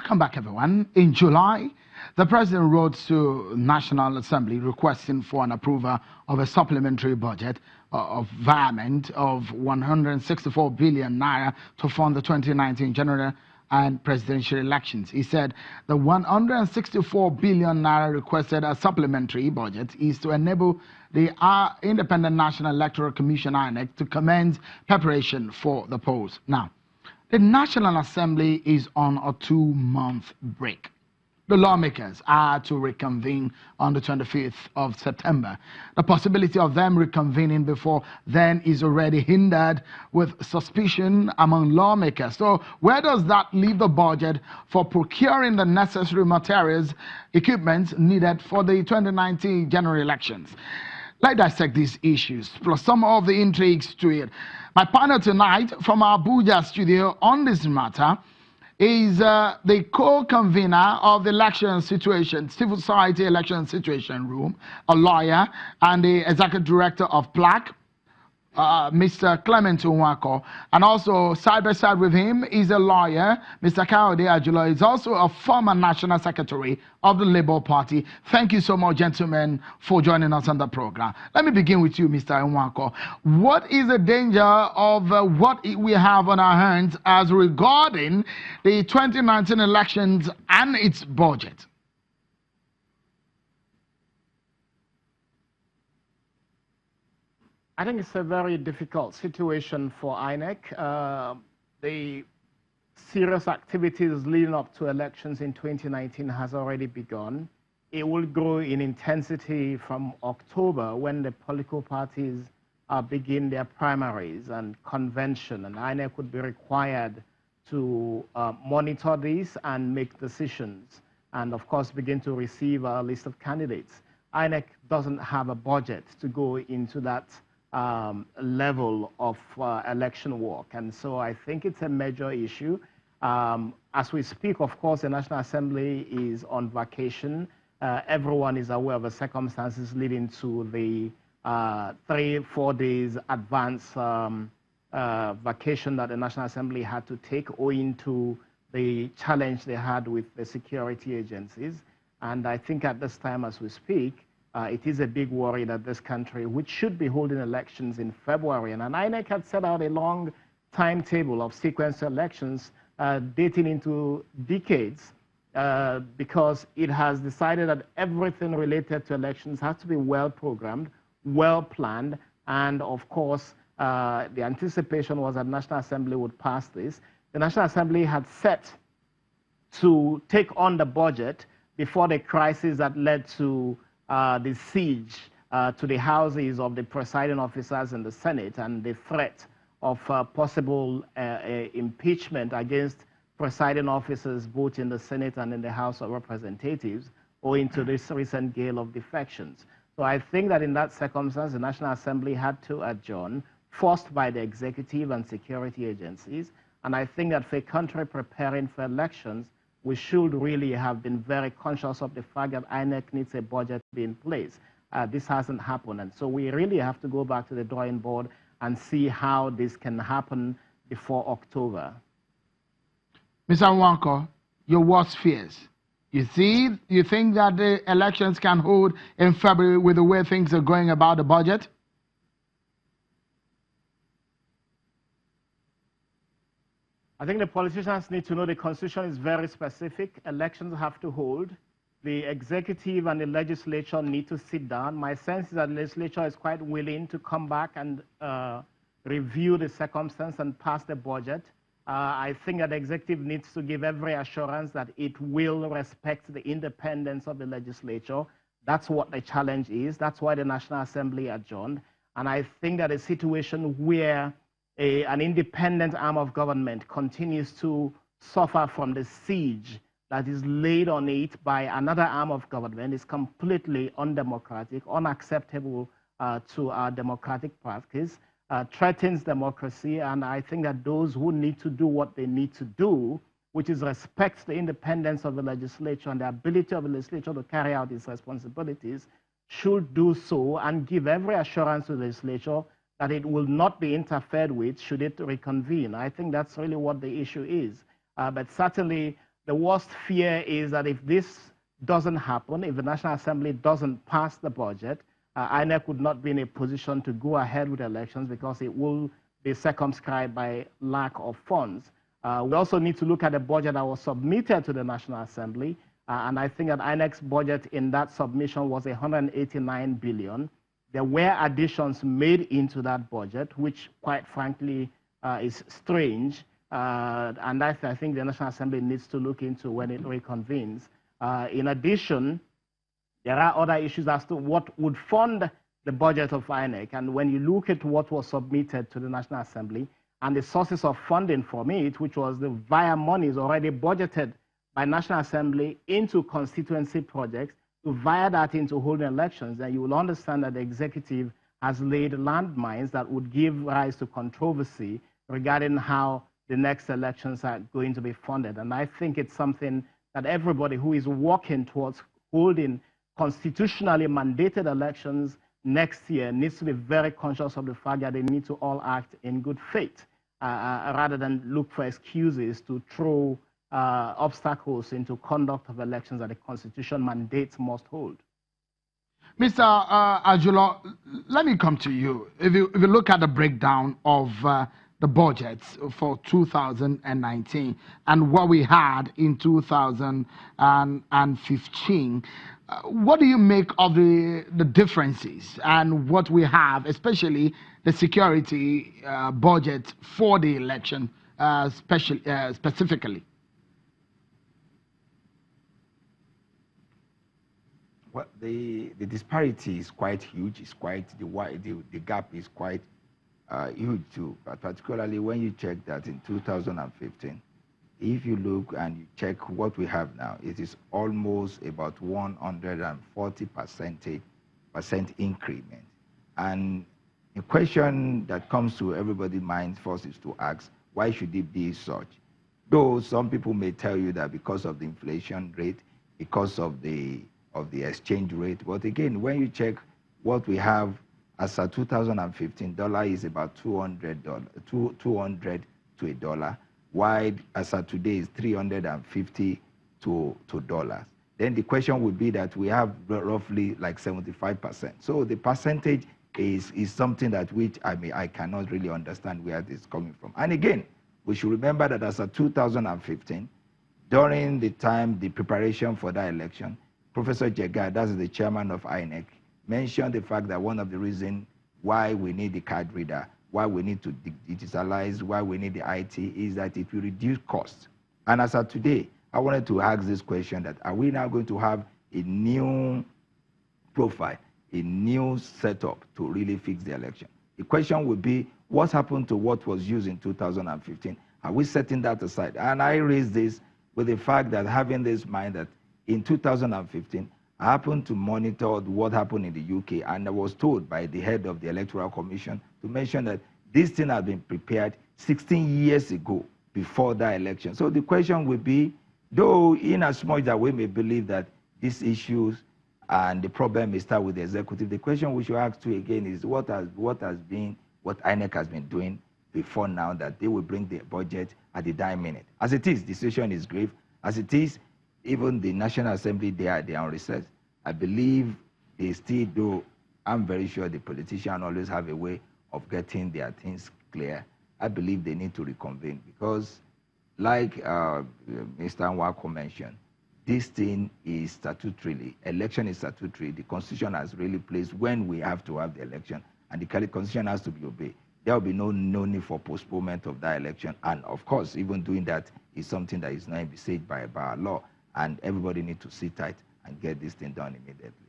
Welcome back, everyone. In July, the President wrote to National Assembly requesting for an approval of a supplementary budget of environment of 164 billion naira to fund the 2019 general and presidential elections. He said the 164 billion naira requested a supplementary budget is to enable the Independent National Electoral Commission INEC to commence preparation for the polls. Now, the National Assembly is on a 2-month break. The lawmakers are to reconvene on the 25th of September. The possibility of them reconvening before then is already hindered with suspicion among lawmakers. So where does that leave the budget for procuring the necessary materials, equipment needed for the 2019 general elections? Let's dissect these issues, plus some of the intrigues to it. My panel tonight from our Abuja studio on this matter is the co-convener of the election situation, civil society election situation room, a lawyer and the executive director of PLAC, Mr. Clement Nwankwo, and also side by side with him is a lawyer, Mr. Kayode Ajulo, is also a former national secretary of the Labour Party. Thank you so much, gentlemen, for joining us on the program. Let me begin with you, Mr. Nwankwo. What is the danger of what we have on our hands as regarding the 2019 elections and its budget? I think it's a very difficult situation for INEC. The serious activities leading up to elections in 2019 has already begun. It will grow in intensity from October when the political parties begin their primaries and convention, and INEC would be required to monitor this and make decisions, and of course begin to receive a list of candidates. INEC doesn't have a budget to go into that level of election work. And so I think it's a major issue. As we speak, of course, the National Assembly is on vacation. Everyone is aware of the circumstances leading to the 3-4 days advance vacation that the National Assembly had to take owing to the challenge they had with the security agencies. And I think at this time as we speak, it is a big worry that this country, which should be holding elections in February, and INEC had set out a long timetable of sequence elections dating into decades because it has decided that everything related to elections has to be well programmed, well planned, and of course, the anticipation was that the National Assembly would pass this. The National Assembly had set to take on the budget before the crisis that led to the siege to the houses of the presiding officers in the Senate and the threat of possible impeachment against presiding officers both in the Senate and in the House of Representatives owing to this recent gale of defections. So I think that in that circumstance, the National Assembly had to adjourn, forced by the executive and security agencies. And I think that for a country preparing for elections, we should really have been very conscious of the fact that INEC needs a budget to be in place. This hasn't happened. And so we really have to go back to the drawing board and see how this can happen before October. Mr. Nwankwo, your worst fears. You think that the elections can hold in February with the way things are going about the budget? I think the politicians need to know the Constitution is very specific. Elections have to hold. The executive and the legislature need to sit down. My sense is that the legislature is quite willing to come back and review the circumstance and pass the budget. I think that the executive needs to give every assurance that it will respect the independence of the legislature. That's what the challenge is. That's why the National Assembly adjourned. And I think that a situation where an independent arm of government continues to suffer from the siege that is laid on it by another arm of government is completely undemocratic, unacceptable to our democratic practice, threatens democracy, and I think that those who need to do what they need to do, which is respect the independence of the legislature and the ability of the legislature to carry out its responsibilities, should do so and give every assurance to the legislature that it will not be interfered with should it reconvene. I think that's really what the issue is. But certainly, the worst fear is that if this doesn't happen, if the National Assembly doesn't pass the budget, INEC would not be in a position to go ahead with elections because it will be circumscribed by lack of funds. We also need to look at the budget that was submitted to the National Assembly, and I think that INEC's budget in that submission was 189 billion. There were additions made into that budget, which quite frankly is strange, and I think the National Assembly needs to look into when it reconvenes. In addition, there are other issues as to what would fund the budget of INEC. And when you look at what was submitted to the National Assembly and the sources of funding from it, which was the via monies already budgeted by National Assembly into constituency projects, to via that into holding elections, then you will understand that the executive has laid landmines that would give rise to controversy regarding how the next elections are going to be funded. And I think it's something that everybody who is working towards holding constitutionally mandated elections next year needs to be very conscious of the fact that they need to all act in good faith rather than look for excuses to throw obstacles into conduct of elections that the Constitution mandates must hold. Mr. Ajulo, let me come to you. If you look at the breakdown of the budgets for 2019 and what we had in 2015, what do you make of the differences and what we have, especially the security budget for the election specifically? Well, the disparity is quite huge. It's quite the gap is quite huge too. But particularly when you check that in 2015, if you look and you check what we have now, it is almost about 140% increment. And the question that comes to everybody's mind first is to ask, why should it be such? Though some people may tell you that because of the inflation rate, because of the exchange rate. But again, when you check what we have as a 2015, dollar is about $200 to $1, while as of today is 350 to dollars. Then the question would be that we have roughly like 75%. So the percentage is something that which I cannot really understand where this is coming from. And again, we should remember that as of 2015, during the preparation for that election, Professor Jega, that's the chairman of INEC, mentioned the fact that one of the reasons why we need the card reader, why we need to digitalize, why we need the IT, is that it will reduce costs. And as of today, I wanted to ask this question, that are we now going to have a new profile, a new setup to really fix the election? The question would be, what happened to what was used in 2015? Are we setting that aside? And I raise this with the fact that having this mind that in 2015, I happened to monitor what happened in the UK, and I was told by the head of the Electoral Commission to mention that this thing had been prepared 16 years ago before that election. So the question would be, though in as much that we may believe that these issues and the problem may start with the executive, the question we should ask to again is what INEC has been doing before now, that they will bring the budget at the dying minute. As it is, the situation is grave. As it is, even the National Assembly, they are on recess. I believe they still do. I'm very sure the politicians always have a way of getting their things clear. I believe they need to reconvene because, like Mr. Nwankwo mentioned, this thing is statutory. Election is statutory. The Constitution has really placed when we have to have the election, and the Constitution has to be obeyed. There will be no need for postponement of that election. And of course, even doing that is something that is not envisaged by our law. And everybody needs to sit tight and get this thing done immediately.